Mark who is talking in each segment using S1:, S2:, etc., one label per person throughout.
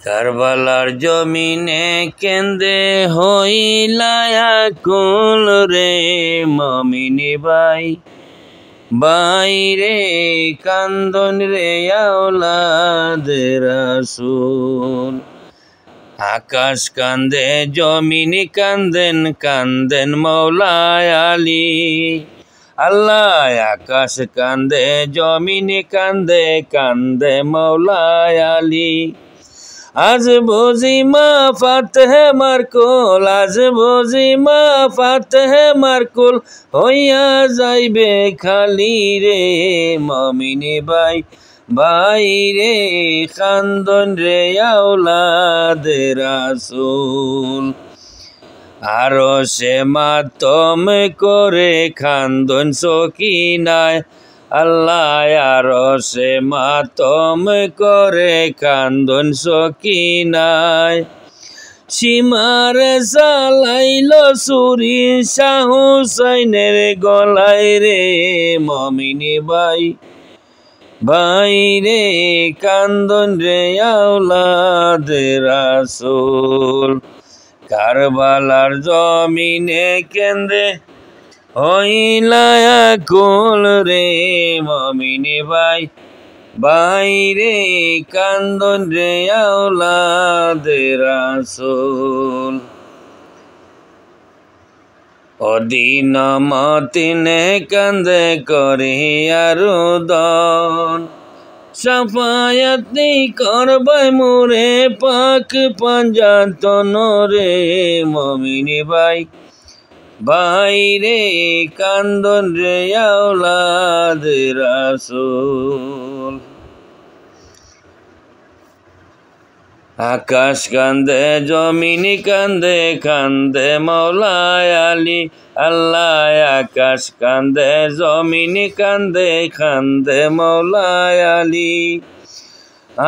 S1: কারবালার জমিনে কেন্দে হইলা আকুল রে মমিনী বাই, বাইরে কান্দন রে আওলাদে রাসূল। আকাশ কান্দে জমিন কান্দেন, কান্দেন মৌলা আলী আল্লাহ। আকাশ কান্দে জমিন কান্দে, কান্দে মৌলা আলী। আজ বুঝি মা ফাতেহে মারকুল, আজ বুঝি মা ফাতেহে মারকুল হইয়া যাইবে খালি রে মমিনী বাই, বাইরে কান্দন রে আওলাদে রাসূল। আরশে মাতম করে কান্দন সকিনায় আল্লাহ, আরশে মাতম করে কান্দন সকিনায়। সীমারে চালাইল ছুরি শাহ হুসাইনের গলায় রে মমিনী বাই, বাইরে কান্দন রে আওলাদে রাসূল। কারবালার জমিনে কেন্দে হইলা আকুল রে মমিনী বাই, বাইরে কান্দন রে আওলাদে রাসূল। অদিন মতিনে কান্দে করিয়া রুদন, সাফায়াতি করবে মোরে পাক পাঞ্জাতন রে মমিনী বাই, বাইরে কান্দন রে আওলাদে রাসূল। আকাশ কান্দে জমিন কান্দে, কান্দে মৌলা আলী আল্লাহ। আকাশ কান্দে জমিন কান্দে, কান্দে মৌলা আলী।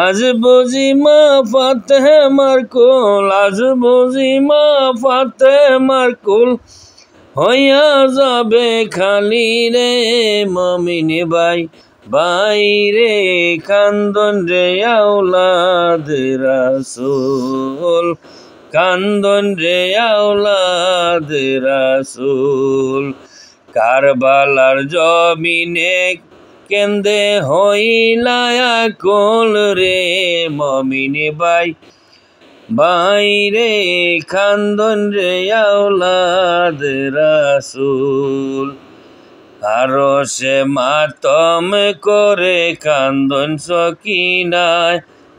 S1: আজ বুঝি মা ফাতেহে মারকুল, আজ বুঝি মা ফাতেহে মারকুল হইয়া যাবে খালি রে মমিনী বাই, বাইরে কান্দন রে আওলাদে রাসূল, কান্দন রে আওলাদে রাসূল। কারবালার জমিনে কেন্দে হইলা আকুল রে মমিনী বাই, বাইরে কান্দন রে আওলাদে রাসূল। আরশে মাতম করে কান্দন সকিনায়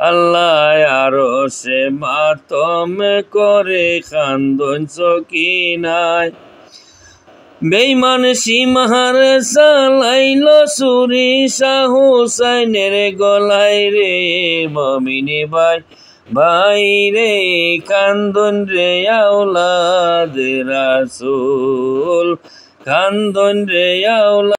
S1: আল্লাহ, আরশে মাতম করে কান্দন সকিনায়। বেঈমান সীমার চালাইল ছুরি শাহ হুসাইনের গলায় রে মমিনী বাই, বাইরে কান্দন রে আওলাদে রাসূল, কান্দন রে আওলাদ।